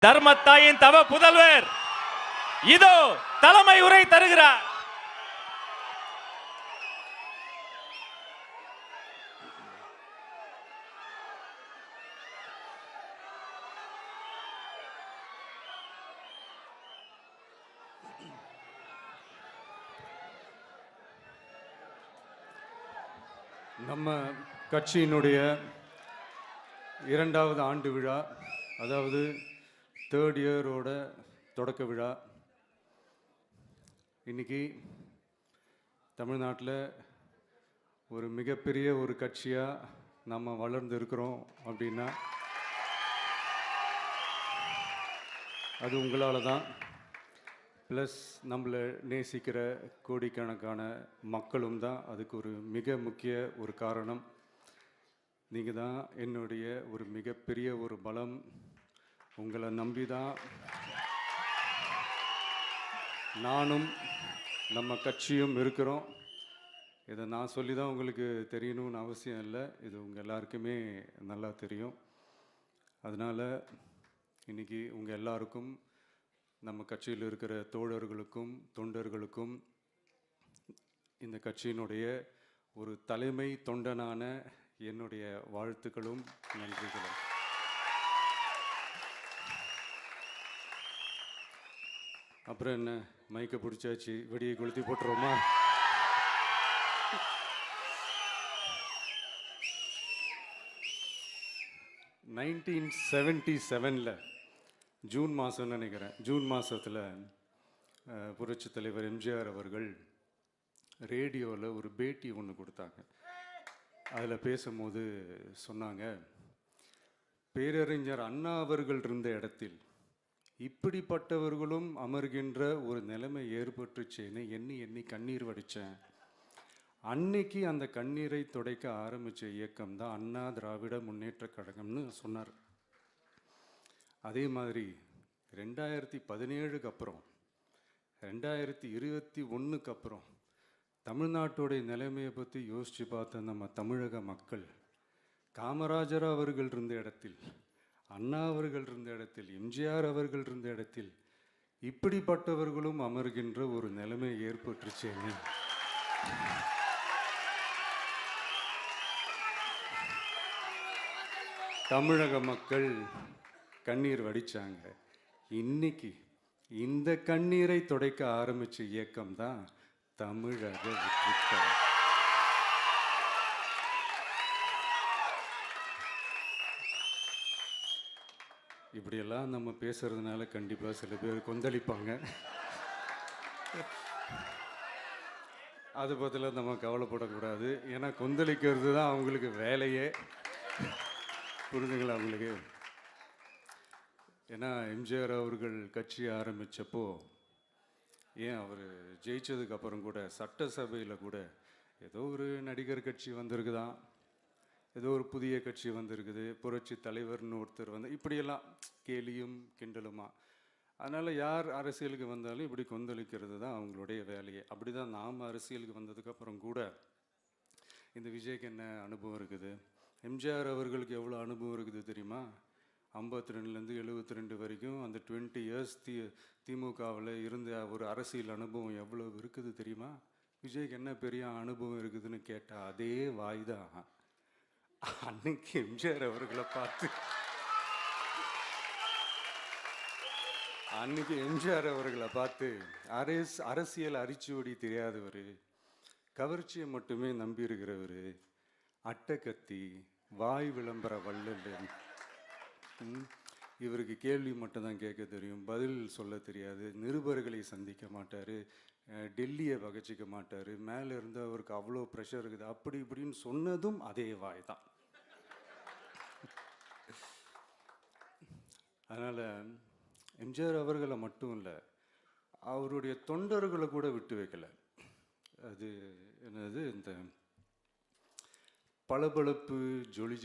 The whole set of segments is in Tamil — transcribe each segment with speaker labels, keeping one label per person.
Speaker 1: தர்மத்தாயின் தவ புதல்வர் இதோ தலைமை உரை தருகிறார்.
Speaker 2: நம்ம கட்சியினுடைய 2வது ஆண்டு விழா, அதாவது 3rd இயரோட தொடக்க விழா. இன்னைக்கு தமிழ்நாட்டில் ஒரு மிகப்பெரிய ஒரு கட்சியாக நம்ம வளர்ந்து இருக்கிறோம் அப்படின்னா அது உங்களால் தான். ப்ளஸ் நம்மளை நேசிக்கிற கோடிக்கணக்கான மக்களும் தான் அதுக்கு ஒரு மிக முக்கிய ஒரு காரணம். நீங்கள் தான் என்னுடைய ஒரு மிகப்பெரிய ஒரு பலம். உங்களை நம்பி தான் நானும் நம்ம கட்சியும் இருக்கிறோம். இதை நான் சொல்லி தான் உங்களுக்கு தெரியணும்னு அவசியம் இல்லை, இது உங்கள் எல்லாருக்குமே நல்லா தெரியும். அதனால் இன்றைக்கி உங்கள் எல்லாருக்கும், நம்ம கட்சியில் இருக்கிற தோழர்களுக்கும் தொண்டர்களுக்கும் இந்த கட்சியினுடைய ஒரு தலைமை தொண்டனான என்னுடைய வாழ்த்துக்களும் நன்றிகளும். அப்புறம் என்ன, மைக்கை பிடிச்சாச்சு, வெடியை கொளுத்தி போட்டுருவோமா? (1977) ஜூன் மாதம்னு நினைக்கிறேன், ஜூன் மாதத்தில் புரட்சி தலைவர் எம்ஜிஆர் அவர்கள் ரேடியோவில் ஒரு பேட்டி ஒன்று கொடுத்தாங்க. அதில் பேசும்போது சொன்னாங்க, பேரறிஞர் அண்ணா அவர்கள் இருந்த இடத்தில் இப்படிப்பட்டவர்களும் அமர்கின்ற ஒரு நிலைமை ஏற்பட்டுச்சேன்னு எண்ணி எண்ணி கண்ணீர் வடித்தேன். அன்னைக்கு அந்த கண்ணீரை துடைக்க ஆரம்பித்த இயக்கம் தான் அண்ணா திராவிட முன்னேற்ற கழகம்னு சொன்னார். அதே மாதிரி 2017க்கு அப்புறம் 2021க்கு அப்புறம் தமிழ்நாட்டுடைய நிலைமையை பற்றி யோசித்து பார்த்த நம்ம தமிழக மக்கள் காமராஜர் அவர்கள் இருந்த இடத்தில், அண்ணா அவர்கள் இருந்த இடத்தில், எம்ஜிஆர் அவர்கள் இருந்த இடத்தில் இப்படிப்பட்டவர்களும் அமர்கின்ற ஒரு நிலைமை ஏற்பட்டுருச்சேன்னு தமிழக மக்கள் கண்ணீர் வடித்தாங்க. இன்னைக்கு இந்த கண்ணீரை துடைக்க ஆரம்பித்த இயக்கம் தான் தமிழக வெற்றிக்கழகம். இப்படியெல்லாம் நம்ம பேசுறதுனால கண்டிப்பாக சில பேர் கொந்தளிப்பாங்க. அது பற்றில நம்ம கவலைப்படக்கூடாது, ஏன்னா கொந்தளிக்கிறது தான் அவங்களுக்கு வேலையே. புரிஞ்சுங்களா அவங்களுக்கு? ஏன்னா எம்ஜிஆர் அவர்கள் கட்சி ஆரம்பித்தப்போ, ஏன் அவர் ஜெயிச்சதுக்கப்புறம் கூட சட்டசபையில் கூட ஏதோ ஒரு நடிகர் கட்சி வந்திருக்குதான், ஏதோ ஒரு புதிய கட்சி வந்திருக்குது, புரட்சி தலைவர்னு ஒருத்தர் வந்து, இப்படியெல்லாம் கேலியும் கிண்டலுமா. அதனால் யார் அரசியலுக்கு வந்தாலும் இப்படி கொந்தளிக்கிறது தான் அவங்களுடைய வேலையே. அப்படி தான் நாம் அரசியலுக்கு வந்ததுக்கப்புறம் கூட இந்த விஜய்க்கு என்ன அனுபவம் இருக்குது, எம்ஜிஆர் அவர்களுக்கு எவ்வளோ அனுபவம் இருக்குது தெரியுமா? 52லேருந்து 72 வரைக்கும் அந்த 20 இயர்ஸ் திமுகவில் இருந்த ஒரு அரசியல் அனுபவம் எவ்வளோ இருக்குது தெரியுமா? விஜய்க்கு என்ன பெரிய அனுபவம் இருக்குதுன்னு கேட்டால் அதே வாய் தான். அன்னைக்கு எம்ஜிஆர் அவர்களை பார்த்து, அன்னைக்கு எம்ஜிஆர் அவர்களை பார்த்து அரசியல் அரிச்சுவடி தெரியாதவர், கவர்ச்சியை மட்டுமே நம்பி இருக்கிறவர், அட்டக்கத்தி, வாய் விளம்பர வள்ளல், இவருக்கு கேள்வி மட்டும்தான் கேட்க தெரியும், பதில் சொல்ல தெரியாது, நிருபர்களை சந்திக்க மாட்டார், டெல்லியை பகச்சிக்க மாட்டார், மேலே இருந்து அவருக்கு அவ்வளோ ப்ரெஷர் இருக்குது, அப்படி இப்படின்னு சொன்னதும் அதே வாய் தான். அதனால் எம்ஜிஆர் அவர்களை மட்டும் இல்லை, அவருடைய தொண்டர்களை கூட விட்டு வைக்கலை. அது என்னது, இந்த பளபளப்பு ஜொலி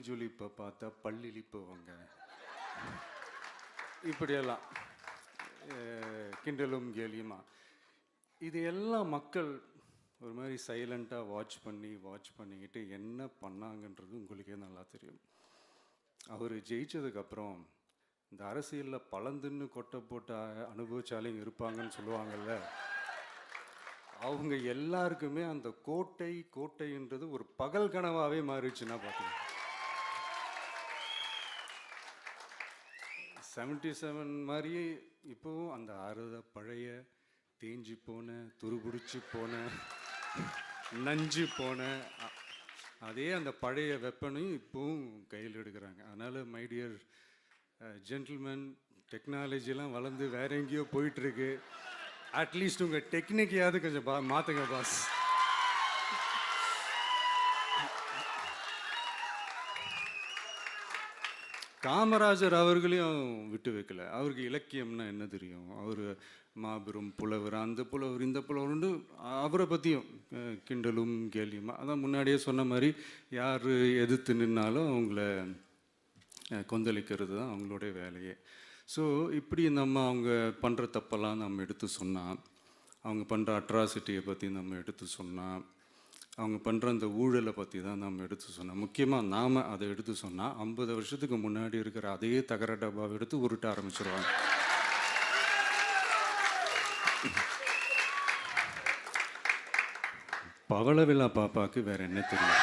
Speaker 2: ஜொலிப்பை பார்த்தா பல்லிழிப்பவங்க, இப்படியெல்லாம் கிண்டலும் கேலியுமா. இது எல்லாம் மக்கள் ஒரு மாதிரி சைலண்ட்டாக வாட்ச் பண்ணிக்கிட்டு என்ன பண்ணாங்கன்றது உங்களுக்கே நல்லா தெரியும். அவர் ஜெயிச்சதுக்கப்புறம் இந்த அரசியலில் பழந்துன்னு கொட்டை போட்டு அனுபவிச்சாலையும் இருப்பாங்கன்னு சொல்லுவாங்கல்ல, அவங்க எல்லாருக்குமே அந்த கோட்டைன்றது ஒரு பகல் கனவாகவே மாறிடுச்சுன்னா பார்த்தீங்க. 77 மாதிரியே இப்போவும் அந்த பழைய தேஞ்சி போன, துருபிடிச்சி போன, நஞ்சு போன அதே அந்த பழைய வெப்பனையும் இப்போவும் கையில் எடுக்கிறாங்க. அதனால் மை டியர் ஜென்டில்மேன், டெக்னாலஜிலாம் வளர்ந்து வேற எங்கேயோ போயிட்டுருக்கு. அட்லீஸ்ட் உங்கள் டெக்னிக்கையாவது கொஞ்சம் மாற்றுங்க பாஸ். காமராஜர் அவர்களையும் விட்டு வைக்கல. அவருக்கு இலக்கியம்னா என்ன தெரியும், அவர் மாபெரும் புலவர், அந்த புலவர் இந்த புலவர்னு அவரை பற்றியும் கிண்டலும் கேலியுமா. அதான் முன்னாடியே சொன்ன மாதிரி யார் எதிர்த்து நின்னாலும் அவங்கள கொந்தளிக்கிறது தான் அவங்களுடைய வேலையே. ஸோ இப்படி அவங்க பண்ணுற தப்பெல்லாம் நம்ம எடுத்து சொன்னால், அவங்க பண்ணுற அட்ராசிட்டியை பற்றி நம்ம எடுத்து சொன்னால், அவங்க பண்ணுற அந்த ஊழலை பற்றி தான் நம்ம எடுத்து சொன்னோம். முக்கியமாக நாம் அதை எடுத்து சொன்னால் 50 வருஷத்துக்கு முன்னாடி இருக்கிற அதே தகர டப்பாவை எடுத்து உருட்ட ஆரம்பிச்சிருவாங்க. பவள விழா பாப்பாவுக்கு வேற என்ன தெரியும்?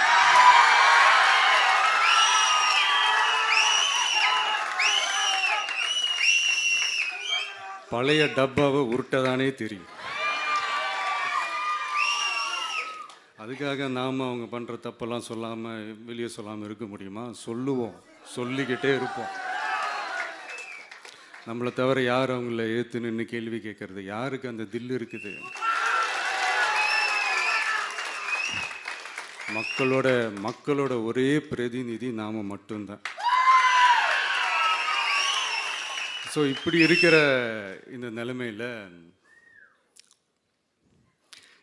Speaker 2: பழைய டப்பாவை உருட்டதானே தெரியும். அதுக்காக நாம் அவங்க பண்ணுற தப்பெல்லாம் சொல்லாமல் வெளியே சொல்லாமல் இருக்க முடியுமா? சொல்லுவோம், சொல்லிக்கிட்டே இருப்போம். நம்மளை தவிர யார் அவங்கள ஏற்று நின்று கேள்வி கேட்கறது? யாருக்கு அந்த தில் இருக்குது? மக்களோட ஒரே பிரதிநிதி நாம மட்டும்தான். ஸோ இப்படி இருக்கிற இந்த நிலைமையில்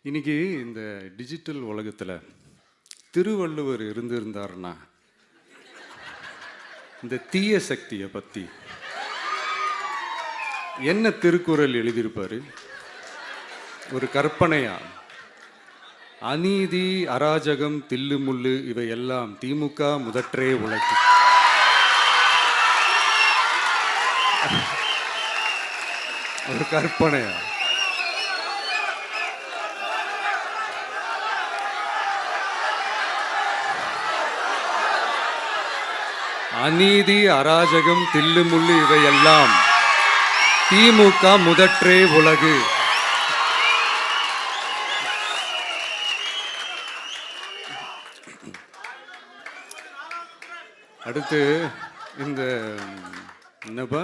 Speaker 2: இன்னைக்கு இந்த டிஜிட்டல் உலகத்தில் திருவள்ளுவர் இருந்திருந்தாருன்னா இந்த தீய சக்தியை பற்றி என்ன திருக்குறள் எழுதியிருப்பாரு? ஒரு கற்பனையா, அநீதி, அராஜகம், தில்லுமுள்ளு இவையெல்லாம் திமுக முதற்றே உலகு. ஒரு கற்பனையா? அநீதி, அராஜகம், தில்லுமுள்ளு இவையெல்லாம் திமுக முதற்றே உலகு. அடுத்து இந்த என்னப்பா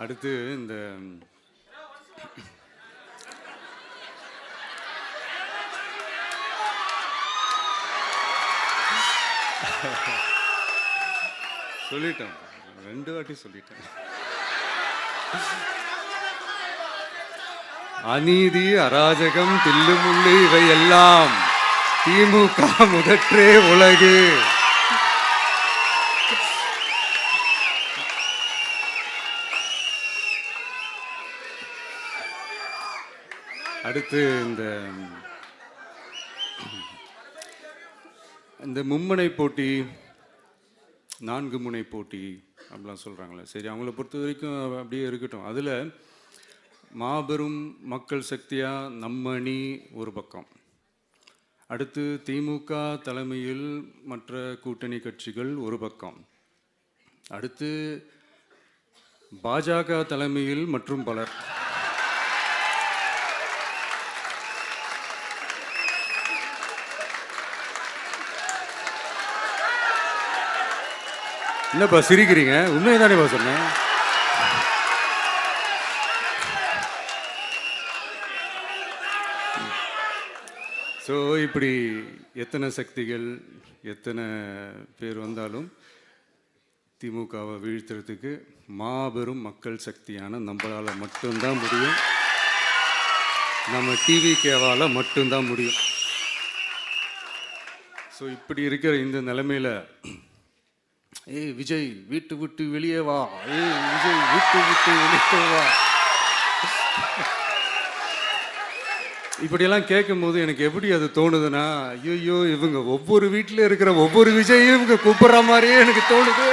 Speaker 2: அடுத்து இந்த சொல்லிட்டேன், 2 வாட்டி சொல்லிட்டேன். அநீதி, அராஜகம், தில்லுமுள்ளு இவையெல்லாம் திமுக முதற்றே உலகு. அடுத்து இந்த மும்முனை போட்டி, 4 முனை போட்டி அப்படிலாம் சொல்கிறாங்களே, சரி அவங்கள பொறுத்த வரைக்கும் அப்படியே இருக்கட்டும். அதில் மாபெரும் மக்கள் சக்தியாக நம்ம அணி ஒரு பக்கம், அடுத்து திமுக தலைமையில் மற்ற கூட்டணி கட்சிகள் ஒரு பக்கம், அடுத்து பாஜக தலைமையில் மற்றும் பலர். என்னப்பா சிரிக்கிறீங்க? உண்மையை தானேப்பா சொன்னேன். ஸோ இப்படி எத்தனை சக்திகள், எத்தனை பேர் வந்தாலும் திமுகவை வீழ்த்துறதுக்கு மாபெரும் மக்கள் சக்தியான நம்மளால் மட்டும்தான் முடியும். நம்ம டிவிகேவால் மட்டும்தான் முடியும். ஸோ இப்படி இருக்கிற இந்த நிலைமையில் ஏய் விஜய் வீட்டு விட்டு வெளியே வா, ஏய் விஜய் வீட்டு விட்டு வெளியே வா. இப்படியெல்லாம் கேட்கும்போது எனக்கு எப்படி அது தோணுதுன்னா, ஐயோ இவங்க ஒவ்வொரு வீட்டில் இருக்கிற ஒவ்வொரு விஜயும் இவங்க கூப்பிடுற மாதிரியே எனக்கு தோணுது.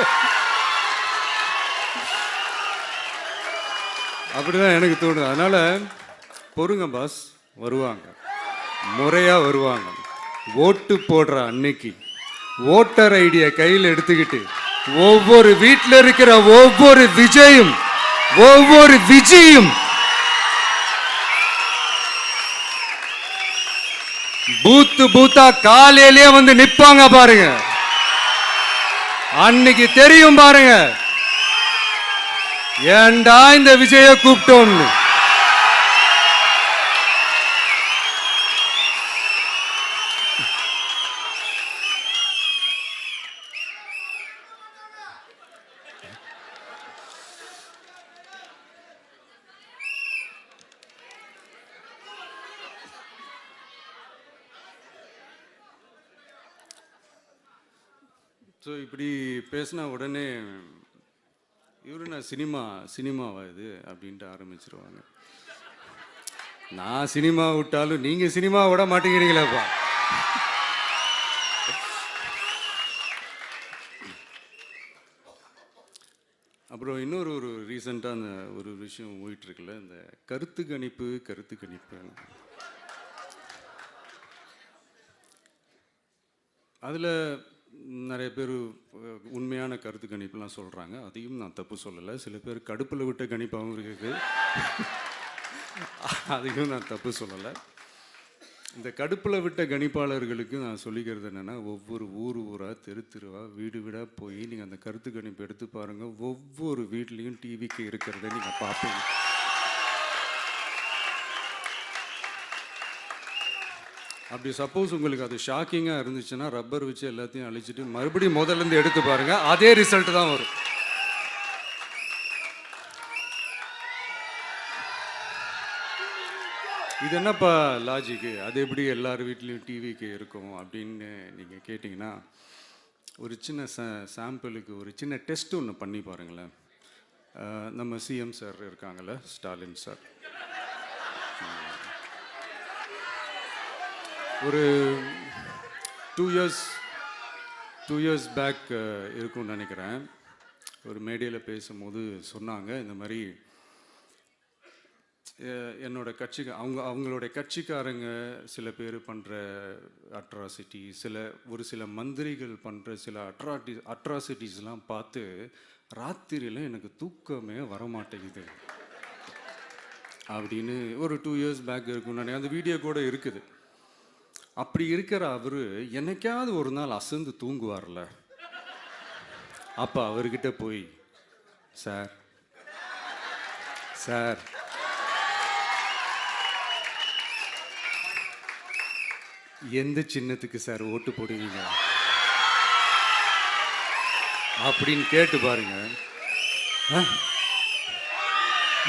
Speaker 2: அப்படிதான் எனக்கு தோணுது. அதனால பொறுங்க பாஸ், வருவாங்க, முறையா வருவாங்க. ஓட்டு போடுற அன்னைக்கு ஓட்டர் ஐடியை கையில் எடுத்துக்கிட்டு ஒவ்வொரு வீட்டில் இருக்கிற ஒவ்வொரு விஜயும் ஒவ்வொரு விஜயும் பூத்தா காலையிலே வந்து நிப்பாங்க பாருங்க. அன்னைக்கு தெரியும் பாருங்க, ஏண்டா இந்த விஜய கூப்பிட்டோம்னு. ஸோ இப்படி பேசினா உடனே இவரு நான் சினிமாவா இது அப்படின்ட்டு ஆரம்பிச்சிருவாங்க. நான் சினிமா விட்டாலும் நீங்க சினிமா விட மாட்டேங்கிறீங்களேப்பா. அப்புறம் இன்னொரு ரீசெண்டாக அந்த ஒரு விஷயம் போயிட்டு இருக்குல்ல, இந்த கருத்து கணிப்பு. அதில் நிறைய பேர் உண்மையான கருத்து கணிப்புலாம் சொல்கிறாங்க. அதையும் நான் தப்பு சொல்லலை. சில பேர் கடுப்பில் விட்ட கணிப்பாகவும் இருக்குது. அதையும் நான் தப்பு சொல்லலை. இந்த கடுப்பில் விட்ட கணிப்பாளர்களுக்கு நான் சொல்லிக்கிறது என்னென்னா, ஒவ்வொரு ஊராக தெருவா வீடு வீடாக போய் நீங்கள் அந்த கருத்து கணிப்பு எடுத்து பாருங்கள். ஒவ்வொரு வீட்லேயும் டிவிக்கு இருக்கிறத நீங்கள் பார்ப்பீங்க. அப்படி சப்போஸ் உங்களுக்கு அது ஷாக்கிங்காக இருந்துச்சுன்னா ரப்பர் வச்சு எல்லாத்தையும் அழிச்சிட்டு மறுபடியும் முதல்லேருந்து எடுத்து பாருங்கள், அதே ரிசல்ட் தான் வரும். இது என்னப்பா லாஜிக்கு, அது எப்படி எல்லார் வீட்லேயும் டிவிக்கு இருக்கும் அப்படின்னு நீங்கள் கேட்டிங்கன்னா, ஒரு சின்ன சாம்பிளுக்கு ஒரு சின்ன டெஸ்ட் ஒன்று பண்ணி பாருங்களேன். நம்ம சிஎம் சார் இருக்காங்கள்ல, ஸ்டாலின் சார், ஒரு 2 இயர்ஸ் பேக் இருக்கும்னு நினைக்கிறேன். ஒரு மேடையில் பேசும்போது சொன்னாங்க, இந்த மாதிரி என்னோட கட்சிக்கு அவங்களுடைய கட்சிக்காரங்க சில பேர் பண்ணுற அட்ராசிட்டி, ஒரு சில மந்திரிகள் பண்ணுற சில அட்ராசிட்டிஸ்லாம் பார்த்து ராத்திரியில் எனக்கு தூக்கமே வரமாட்டேங்குது அப்படின்னு ஒரு 2 இயர்ஸ் பேக் இருக்கும்னு நினைக்கிறேன். அந்த வீடியோ கூட இருக்குது. அப்படி இருக்கிற அவரு என்னைக்காவது ஒரு நாள் அசந்து தூங்குவார்ல, அப்ப அவர்கிட்ட போய், சார் எந்த சின்னத்துக்கு சார் ஓட்டு போடுவீங்க அப்படின்னு கேட்டு பாருங்க.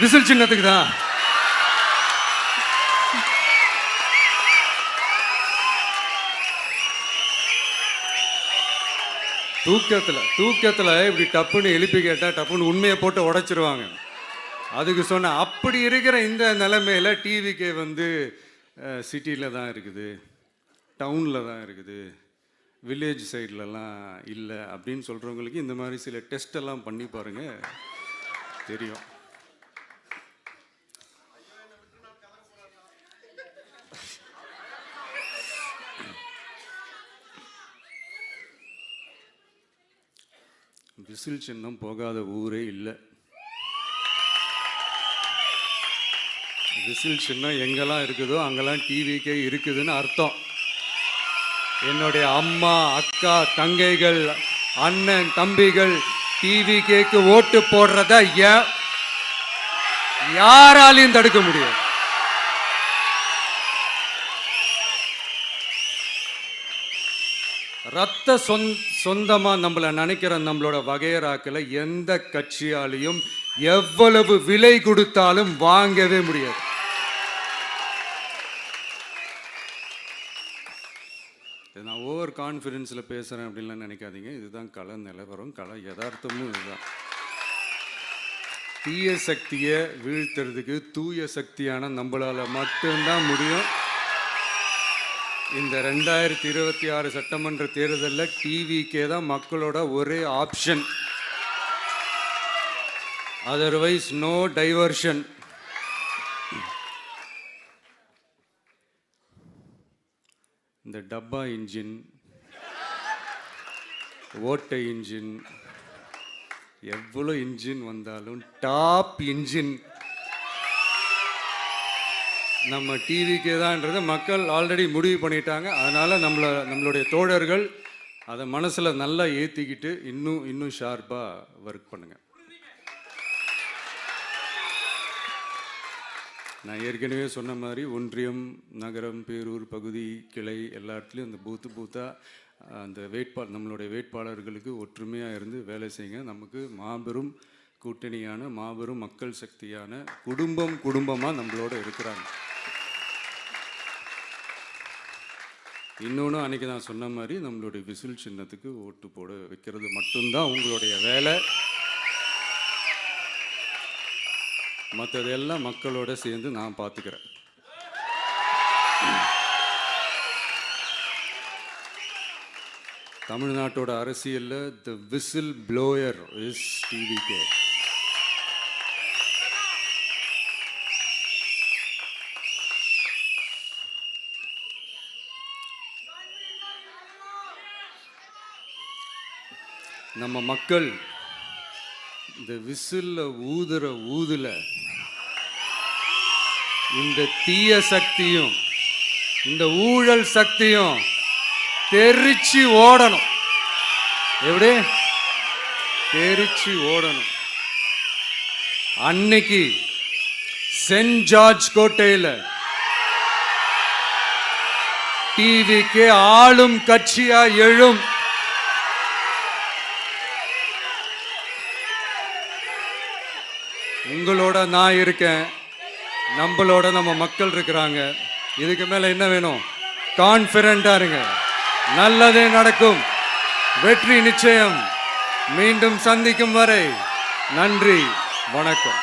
Speaker 2: விசில் சின்னத்துக்கு தான். தூக்கத்தில் இப்படி டப்புன்னு எழுப்பி கேட்டால் டப்புன்னு உண்மையை போட்டு உடைச்சிருவாங்க. அதுக்கு சொன்ன அப்படி இருக்கிற இந்த நிலைமையில் டிவிக்கே வந்து சிட்டியில் தான் இருக்குது, டவுனில் தான் இருக்குது, வில்லேஜ் சைட்லலாம் இல்லை அப்படின்னு சொல்கிறவங்களுக்கு இந்த மாதிரி சில டெஸ்டெல்லாம் பண்ணி பாருங்கள், தெரியும். விசில் சின்னம் போகாத ஊரே இல்லை. விசில் சின்னம் எங்கெல்லாம் இருக்குதோ அங்கெல்லாம் டிவிக்கே இருக்குதுன்னு அர்த்தம். என்னுடைய அம்மா, அக்கா, தங்கைகள், அண்ணன், தம்பிகள் டிவிக்கேக்கு ஓட்டு போடுறத யாராலையும் தடுக்க முடியாது. ரத்த சொந்தமா நம்மள நினைக்கிற நம்மளோட வகையராக்களை எந்த கட்சியாலையும் எவ்வளவு விலை கொடுத்தாலும் வாங்கவே முடியாது. நான் ஓவர் ஒரு கான்ஃபிடென்ஸில் பேசுகிறேன் அப்படின்லாம் நினைக்காதீங்க. இதுதான் கள நிலவரம், கள யதார்த்தமும் இதுதான். தீய சக்தியை வீழ்த்துறதுக்கு தூய சக்தியான நம்மளால் மட்டும்தான் முடியும். இந்த 2026 சட்டமன்ற தேர்தலில் டிவிக்கே தான் மக்களோட ஒரே ஆப்ஷன். Otherwise no diversion. இந்த டப்பா இன்ஜின், ஓட்டை இன்ஜின், எவ்வளோ இன்ஜின் வந்தாலும் டாப் இன்ஜின் நம்ம டிவிக்கே தான்ன்றதை மக்கள் ஆல்ரெடி முடிவு பண்ணிட்டாங்க. அதனால் நம்மளுடைய தோழர்கள் அதை மனசில் நல்லா ஏற்றிக்கிட்டு இன்னும் ஷார்ப்பாக ஒர்க் பண்ணுங்கள். நான் ஏற்கனவே சொன்ன மாதிரி ஒன்றியம், நகரம், பேரூர், பகுதி, கிளை எல்லா இடத்துலையும் அந்த பூத்தாக அந்த நம்மளுடைய வேட்பாளர்களுக்கு ஒற்றுமையாக இருந்து வேலை செய்யுங்க. நமக்கு மாபெரும் கூட்டணியான மாபெரும் மக்கள் சக்தியான குடும்பமாக நம்மளோட இருக்கிறாங்க. இன்னொன்று அன்றைக்கி நான் சொன்ன மாதிரி நம்மளுடைய விசில் சின்னத்துக்கு ஓட்டு போட வைக்கிறது மட்டும்தான் உங்களுடைய வேலை. மற்றதெல்லாம் மக்களோட சேர்ந்து நான் பார்த்துக்கிறேன். தமிழ்நாட்டோட அரசியலில் த விசில் ப்ளோயர் இஸ் டிவிகே. நம்ம மக்கள் இந்த விசில்ல ஊதுல இந்த தீய சக்தியும் இந்த ஊழல் சக்தியும் தெரிச்சு ஓடணும். எப்படி தெரிச்சு ஓடணும்? அன்னைக்கு சென்ட் ஜார்ஜ் கோட்டையில் டிவிக்கு ஆளும் கட்சியா எழும். உங்களோட நான் இருக்கேன், நம்மளோட நம்ம மக்கள் இருக்கிறாங்க. இதுக்கு மேல என்ன வேணும்? கான்ஃபிடென்ட்டா இருங்க. நல்லதே நடக்கும். வெற்றி நிச்சயம். மீண்டும் சந்திக்கும் வரை நன்றி, வணக்கம்.